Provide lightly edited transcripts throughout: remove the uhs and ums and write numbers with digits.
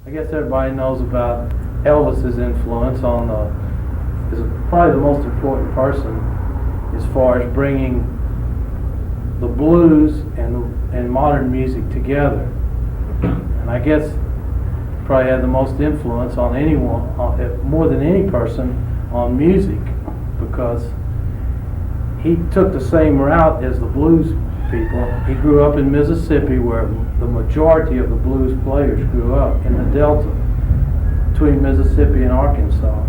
I guess everybody knows about Elvis's influence on is probably the most important person as far as bringing the blues and modern music together. And I guess probably had the most influence on anyone, more than any person, on music, because he took the same route as the blues people. He grew up in Mississippi, where the majority of the blues players grew up, in the Delta between Mississippi and Arkansas,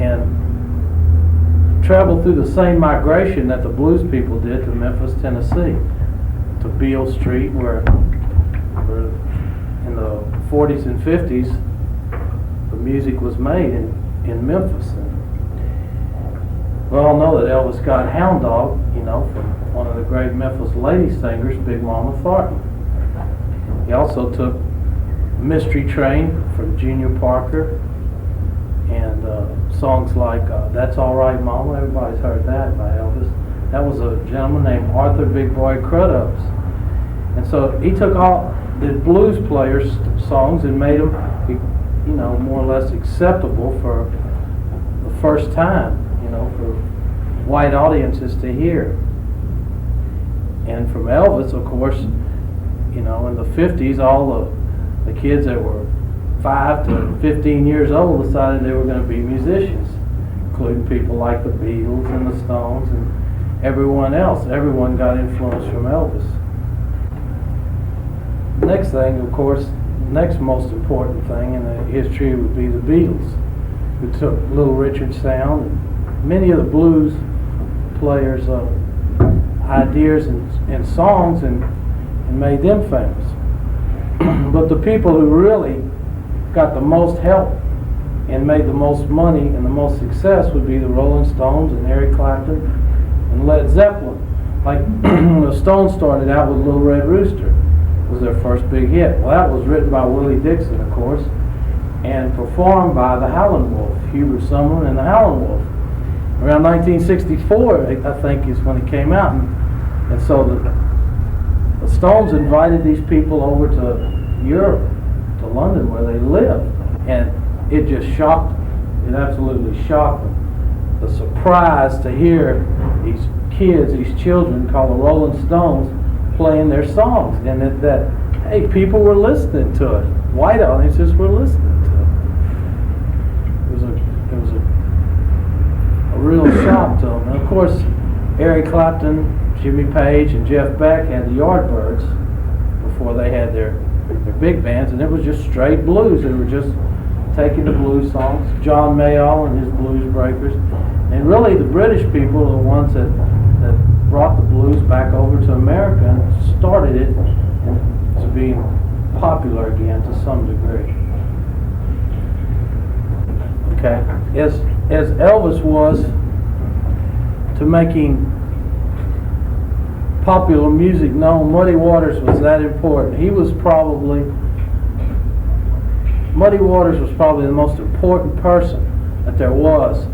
and traveled through the same migration that the blues people did to Memphis, Tennessee, to Beale Street, where in the 40s and 50s the music was made in Memphis. And we all know that Elvis got Hound Dog, from one of the great Memphis lady singers, Big Mama Thornton. He also took Mystery Train from Junior Parker, and songs like That's All Right Mama, everybody's heard that by Elvis. That was a gentleman named Arthur Big Boy Crudups. And so he took all the blues players' songs and made them, more or less acceptable for the first time, for white audiences to hear. And from Elvis, of course, in the 50s, all the kids that were 5 to 15 years old decided they were going to be musicians, including people like the Beatles and the Stones and everyone else. Everyone got influence from Elvis. Next thing, of course, next most important thing in the history would be the Beatles, who took Little Richard sound and many of the blues players' ideas and songs and made them famous. But the people who really got the most help and made the most money and the most success would be the Rolling Stones and Eric Clapton and Led Zeppelin. Like the Stones started out with Little Red Rooster, was their first big hit. Well, that was written by Willie Dixon, of course, and performed by the Howlin' Wolf, Hubert Sumlin and the Howlin' Wolf. Around 1964, I think, is when it came out, and so the Stones invited these people over to Europe, to London, where they lived, and it just shocked them. It absolutely shocked them. The surprise to hear these kids, these children called the Rolling Stones, playing their songs, and that hey, people were listening to it. White audiences were listening to it. It was a real shock to them. And of course, Eric Clapton, Jimmy Page, and Jeff Beck had the Yardbirds before they had their big bands, and it was just straight blues. They were just taking the blues songs. John Mayall and his Blues Breakers, and really the British people are the ones that brought the blues back over to America and started it to being popular again to some degree. Okay, as Elvis was to making popular music known, Muddy Waters was that important. Muddy Waters was probably the most important person that there was,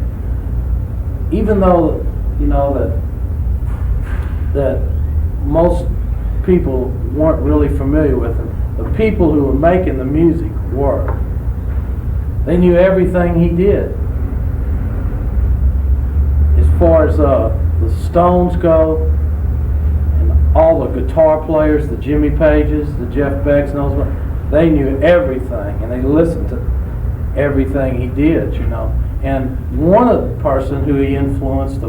even though that most people weren't really familiar with him. The people who were making the music were. They knew everything he did. As far as the Stones go, and all the guitar players, the Jimmy Pages, the Jeff Becks, and those, they knew everything, and they listened to everything he did, And one of the person who he influenced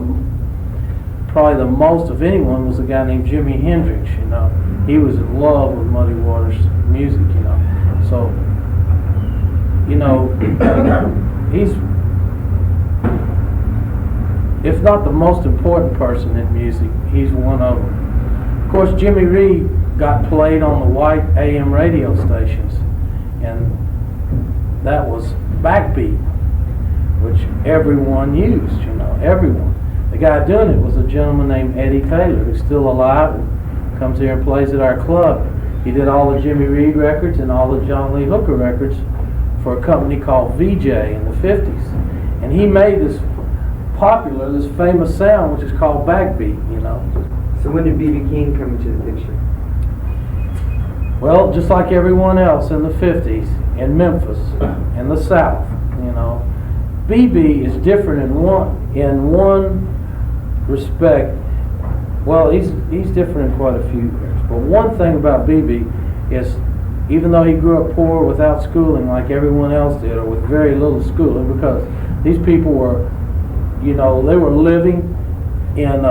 probably the most of anyone was a guy named Jimi Hendrix. He was in love with Muddy Waters' music. So he's, if not the most important person in music, he's one of them. Of course, Jimmy Reed got played on the white AM radio stations, and that was backbeat, which everyone used, everyone. The guy doing it was a gentleman named Eddie Taylor, who's still alive and comes here and plays at our club. He did all the Jimmy Reed records and all the John Lee Hooker records for a company called VJ in the 50s. And he made this popular, this famous sound, which is called backbeat, So when did B.B. King come into the picture? Well, just like everyone else in the 50s, in Memphis, in the South, you know, BB is different in one respect. Well, he's different in quite a few areas. But one thing about BB is, even though he grew up poor without schooling like everyone else did, or with very little schooling, because these people were, you know, they were living in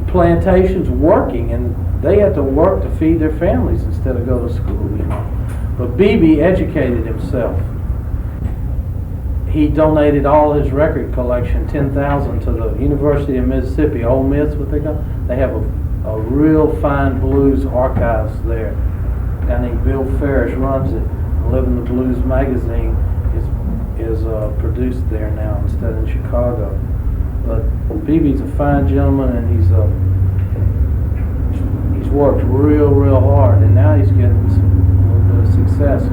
plantations working, and they had to work to feed their families instead of go to school, you know. But BB educated himself. He donated all his record collection, 10,000, to the University of Mississippi, Ole Miss, what they call. They have a real fine blues archives there. A guy named Bill Ferris runs it. Living the Blues magazine is produced there now instead in Chicago. But BB's a fine gentleman, and he's worked real hard, and now he's getting a little bit of success,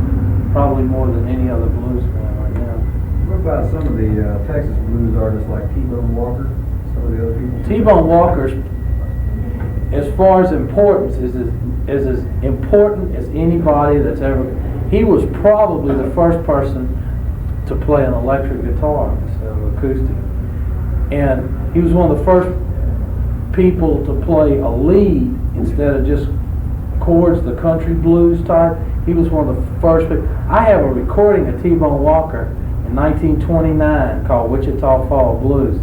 probably more than any other blues man right now. What about some of the Texas blues artists like T-Bone Walker, some of the other people? T-Bone Walker's, as far as importance, is as important as anybody that's ever. He was probably the first person to play an electric guitar instead of acoustic, and he was one of the first people to play a lead instead of just chords, the country blues type. He was one of the first people. I have a recording of T-Bone Walker in 1929 called Wichita Fall Blues.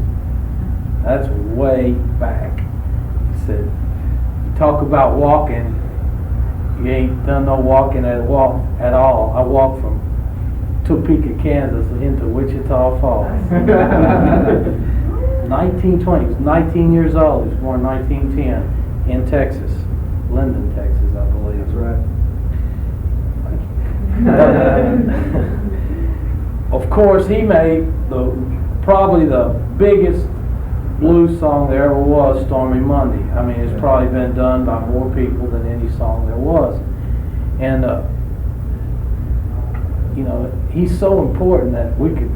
That's way back. He said, you talk about walking, you ain't done no walking at all. I walked from Topeka, Kansas into Wichita Falls. 1920, he was 19 years old. He was born in 1910 in Texas, Linden, Texas, I believe. That's right. Of course, he made probably the biggest blues song there ever was, Stormy Monday. I mean, it's probably been done by more people than any song there was. And, you know, he's so important that we could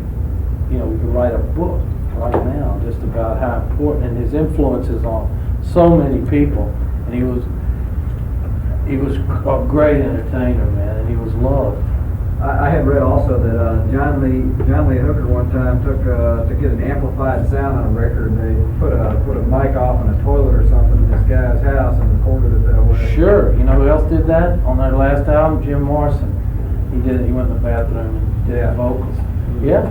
write a book right now just about how important, and his influences on so many people. And he was a great entertainer, man, and he was loved. I had read also that John Lee Hooker one time took to get an amplified sound on a record. They put a mic off in a toilet or something in this guy's house and recorded it that way. Sure. You know who else did that on their last album? Jim Morrison. He did it. He went in the bathroom and did the vocals. Yeah.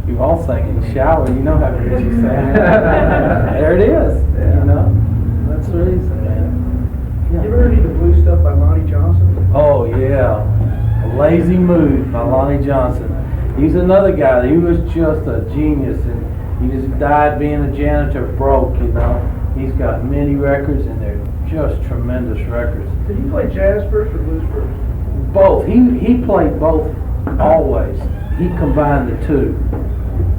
You all sang in the shower. You know how good you sang. There it is. Yeah. You know. That's the reason, man. You ever heard any of the blues stuff by Lonnie Johnson? Oh yeah, A Lazy Mood by Lonnie Johnson. He's another guy. He was just a genius, and he just died being a janitor, broke. You know, he's got many records, and they're just tremendous records. Did he play jazz first or blues first? Both. He played both always. He combined the two.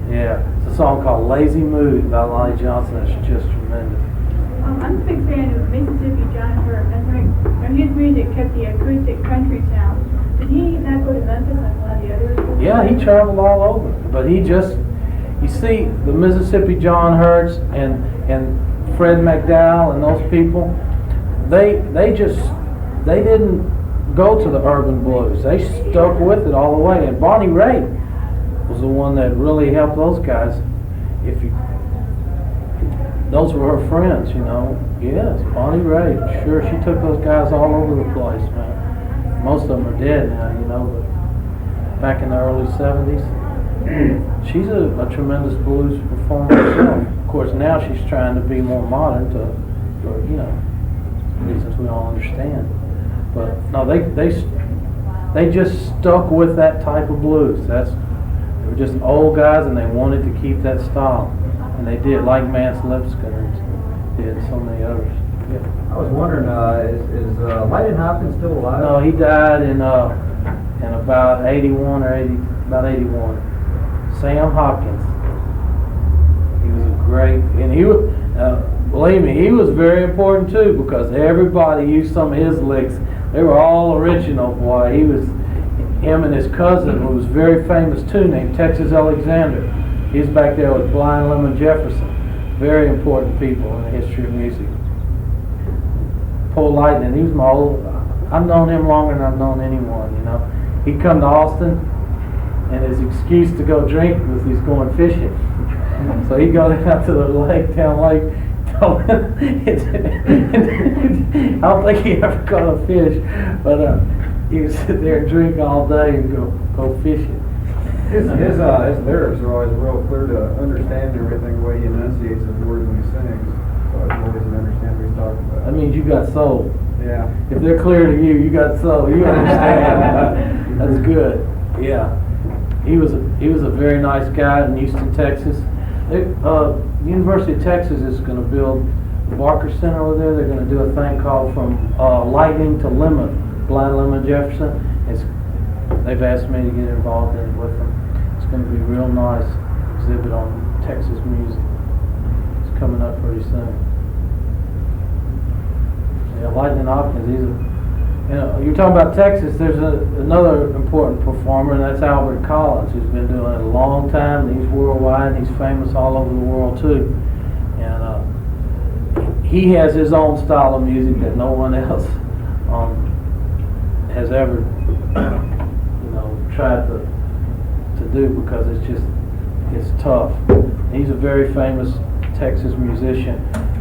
Yeah, it's a song called Lazy Mood by Lonnie Johnson. It's just tremendous. I'm a big fan of Mississippi John Hurt. I think his music kept the acoustic country sound. Did he not go to Memphis like a lot of the others? Yeah, he traveled all over. But he just, you see, the Mississippi John Hurts and Fred McDowell and those people, they didn't go to the urban blues. They stuck with it all the way. And Bonnie Raitt was the one that really helped those guys. Those were her friends, you know. Yes, Bonnie Raitt. Sure, she took those guys all over the place, man. Most of them are dead now, you know, but back in the early 70s, she's a tremendous blues performer herself. Of course, now she's trying to be more modern for, you know, reasons we all understand. But no, they just stuck with that type of blues. They were just old guys, and they wanted to keep that style. And they did, like Mance Lipscomb did, so many others. Yeah. I was wondering, is Lightning Hopkins still alive? No, he died in about 81 or 80, about 81. Sam Hopkins. He was a great, and he was, believe me, he was very important too, because everybody used some of his licks. They were all original, boy. Him and his cousin, who was very famous too, named Texas Alexander. He's back there with Blind Lemon Jefferson. Very important people in the history of music. Paul Lightning. He was my old. I've known him longer than I've known anyone. You know, he'd come to Austin, and his excuse to go drink was he's going fishing. So he'd go out to the lake, town lake. I don't think he ever caught a fish, but he would sit there and drink all day and go fishing. His lyrics are always real clear to understand everything, the way he enunciates his words when he sings. So it's always to understand what he's talking about. That means you got soul. Yeah. If they're clear to you, you got soul. You understand. That's good. Yeah. He was a very nice guy in Houston, Texas. The University of Texas is going to build the Barker Center over there. They're going to do a thing called From Lightning to Lemon, Blind Lemon Jefferson. They've asked me to get involved in it with them. It's going to be a real nice exhibit on Texas music. It's coming up pretty soon. Yeah, Lightning Hopkins, you're talking about Texas, there's another important performer, and that's Albert Collins, who's been doing it a long time, and he's worldwide, and he's famous all over the world too. And he has his own style of music that no one else has ever tried to do, because it's tough. He's a very famous Texas musician.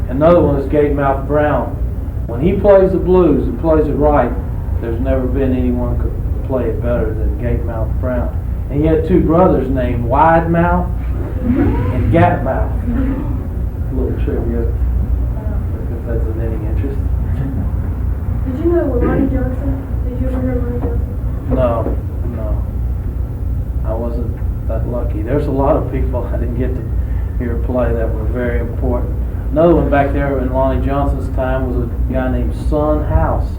Another one is Gatemouth Brown. When he plays the blues and plays it right, there's never been anyone could play it better than Gatemouth Brown. And he had two brothers named Wide Mouth and Gap Mouth. A little trivia, if that's of any interest. Did you know Ronnie Johnson? Did you ever hear Ronnie Johnson? No. I wasn't that lucky. There's a lot of people I didn't get to hear play that were very important. Another one back there in Lonnie Johnson's time was a guy named Son House.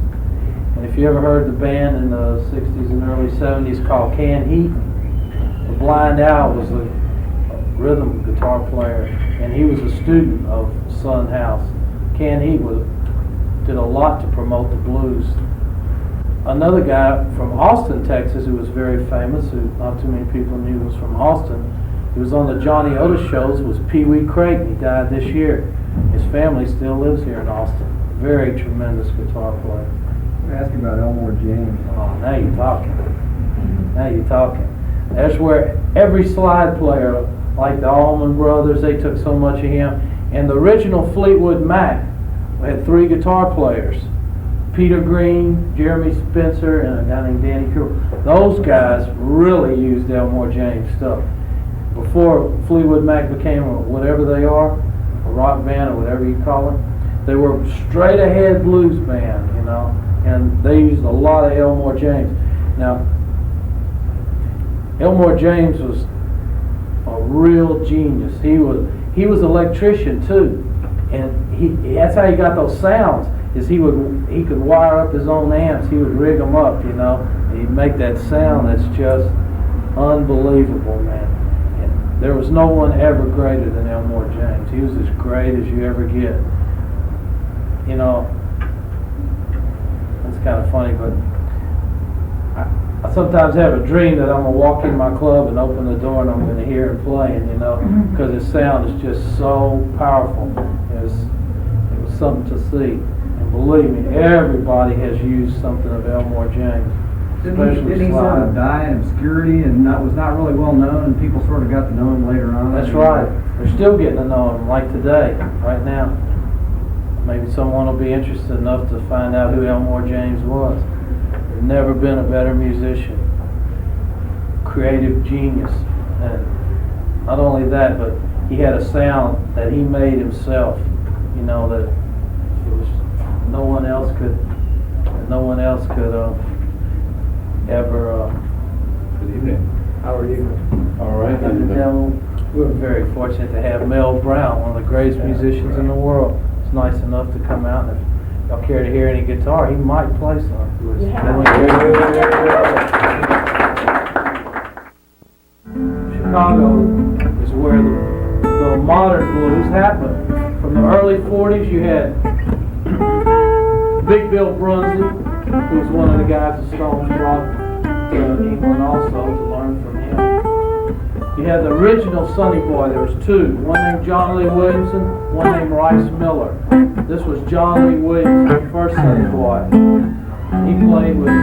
And if you ever heard the band in the 60s and early 70s called Can Heat, the Blind Owl was a rhythm guitar player, and he was a student of Son House. Can Heat did a lot to promote the blues. Another guy from Austin, Texas, who was very famous, who not too many people knew was from Austin, he was on the Johnny Otis shows, was Pee Wee Creighton. He died this year. His family still lives here in Austin. Very tremendous guitar player. I'm asking about Elmore James. Oh, now you're talking. That's where every slide player, like the Allman Brothers, they took so much of him. And the original Fleetwood Mac had three guitar players. Peter Green, Jeremy Spencer, and a guy named Danny Cooper. Those guys really used Elmore James stuff. Before Fleetwood Mac became whatever they are, a rock band or whatever you call it, they were a straight ahead blues band, and they used a lot of Elmore James. Now, Elmore James was a real genius. He was an electrician too, and that's how he got those sounds. Is he could wire up his own amps. He would rig them up, and he'd make that sound that's just unbelievable, man. And there was no one ever greater than Elmore James. He was as great as you ever get. It's kind of funny, but I sometimes have a dream that I'm going to walk in my club and open the door and I'm going to hear him playing, because his sound is just so powerful. It was something to see. And believe me, everybody has used something of Elmore James. Didn't he sort of die in obscurity and was not really well known, and people sort of got to know him later on? That's right. They're still getting to know him, like today, right now. Maybe someone will be interested enough to find out who Elmore James was. There's never been a better musician. Creative genius. And not only that, but he had a sound that he made himself. That it was no one else could ever. Good evening. How are you? All right. We're very fortunate to have Mel Brown, one of the greatest musicians in the world. It's nice enough to come out, and if y'all care to hear any guitar, he might play some. Chicago is where the modern blues happened. From the early 40s, you had Big Bill Brunswick, who was one of the guys that Stones brought to England also to learn from him. You had the original Sonny Boy. There was two. One named John Lee Williamson, one named Rice Miller. This was John Lee Williamson, the first Sonny Boy. He played with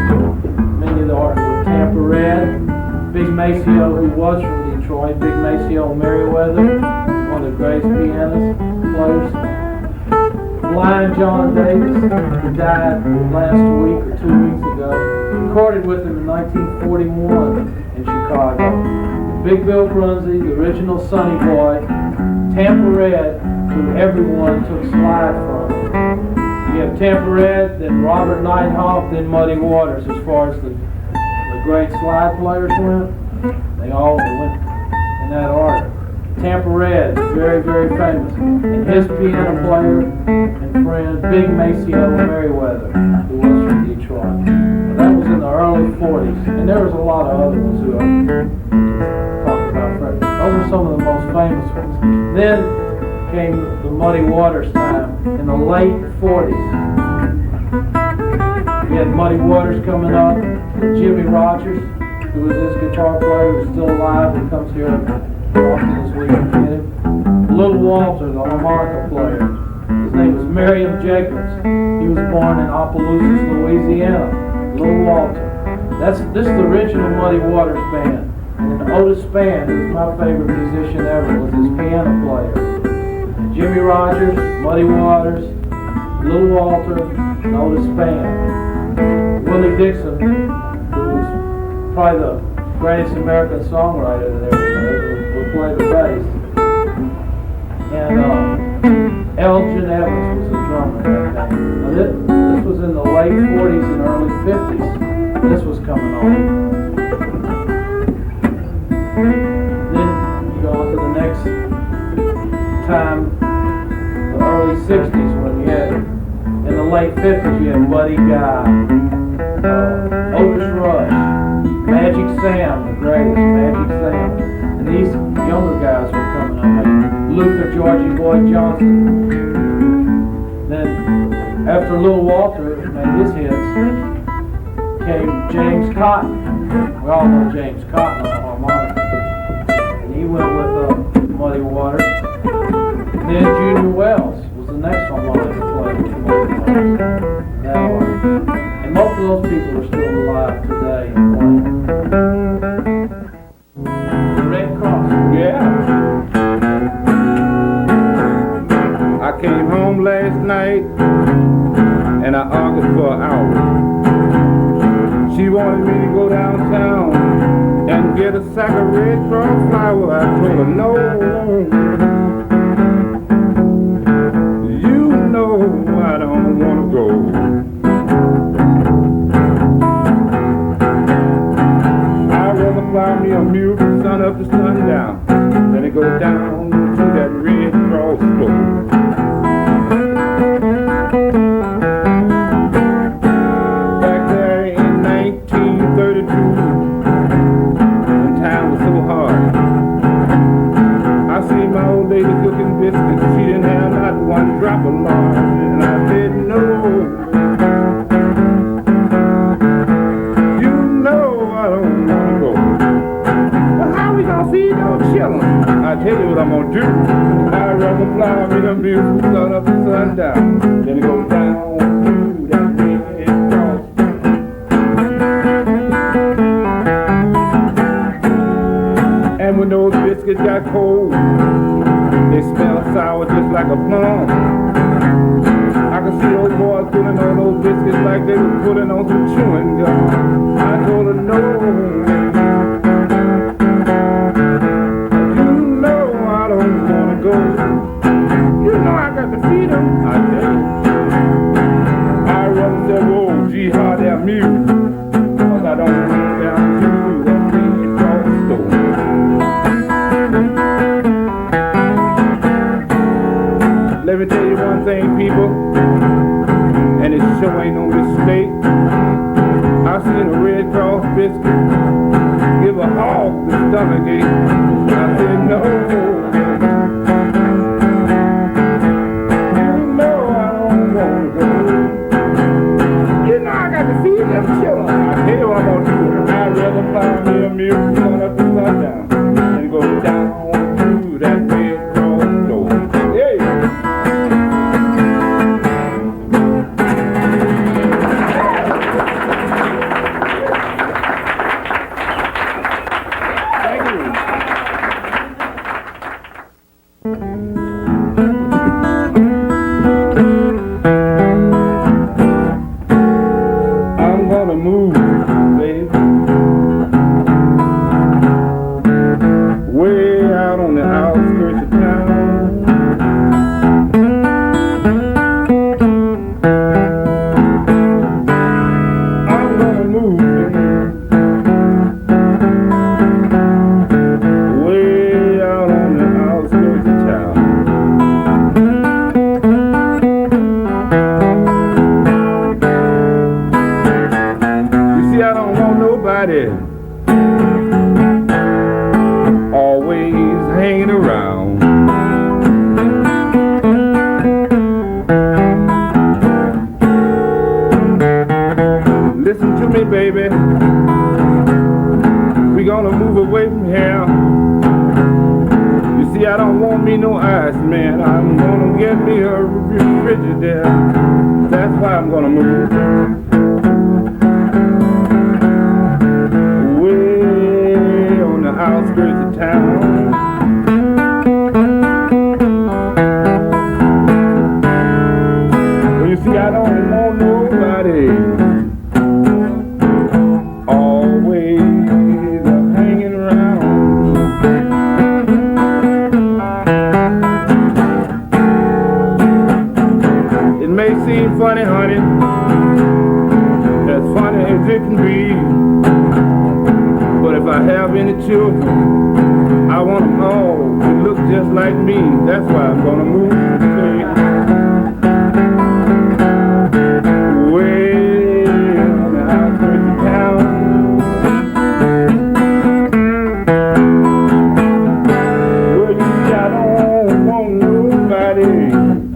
many of the artists with Tampa Red, Big Maceo, who was from Detroit, Big Maceo Merriweather, one of the greatest pianists, players. Blind John Davis, who died last week or 2 weeks ago, recorded with him in 1941 in Chicago. Big Bill Brunzy, the original Sonny Boy, Tampa Red, who everyone took slide from. You have Tampa Red, then Robert Nighthawk, then Muddy Waters as far as the great slide players went. They went in that order. Tampa Red, very, very famous. And his piano player and friend, Big Maceo Merriweather, who was from Detroit. And that was in the early 40s. And there was a lot of other ones who talked about Fred. Those are some of the most famous ones. Then came the Muddy Waters time in the late 40s. We had Muddy Waters coming up, Jimmy Rogers, who was this guitar player who's still alive and comes here often this week and get him. Little Walter, the harmonica player. His name was Miriam Jacobs. He was born in Opelousas, Louisiana. Little Walter. This is the original Muddy Waters band. And then Otis Spann, who's my favorite musician ever, was his piano player. Jimmy Rogers, Muddy Waters, Little Walter, and Otis Spann. Willie Dixon, who was probably the greatest American songwriter that ever would play the bass. And Elgin Evans was the drummer in that band. Now this was in the late 40s and early 50s. This was coming on. Then you go on to the next time, the early 60s, when you had, in the late 50s, you had Buddy Guy, Otis Rush, Magic Sam, the greatest, Magic Sam. And these younger guys were coming up, like Luther Georgie Boy Johnson. Then, after Little Walter made his hits, came James Cotton. We all know James Cotton on the harmonica. And he went with Muddy Waters. Then Junior Wells was the next harmonica player with Muddy Waters. And most of those people are still alive today and playing. The Red Cross. Yeah. I came home last night and I argued for an hour. She wanted me to go downtown and get a sack of Red Cross flour. I told her no. You know I don't want to go. I'd rather fly me a mule from sun up to sundown than to go down to that Red Cross store. Back there in 1932, when time was so hard, I seen my old lady cooking biscuits. She didn't have not one drop of lard, and I said no. You know I don't want to go. Well, how we gonna feed those children? I tell you what I'm gonna do. I'd rather fly me the mule from sun up to sundown than to go down to that Red Cross. And when those biscuits got cold, they smell sour just like a plum. I could see those boys putting on those biscuits like they were putting on some chewing gum. I told her no. You know I don't want to go. You know I got to feed them. I tell you. I'd rather say, oh, gee, how that mule. Cause I don't want to go down to that Red Cross store. Let me tell you one thing, people, and it sure ain't no mistake. I seen a Red Cross biscuit give a hog the stomachache. I said no. You know I don't want to go. You know I got to feed them children. I tell you what I'm gonna do. I'd rather fly me a mule going up to sundown than go want me no ice, man. I'm gonna get me a refrigerator. That's why I'm gonna move. Way on the outskirts of town. Well, you see, I don't want nobody always hanging around. It may seem funny, honey, as funny as it can be, but if I have any children, I want them all to look just like me. That's why I'm gonna move today. Way on the outskirts of town. Well, you see, I don't want nobody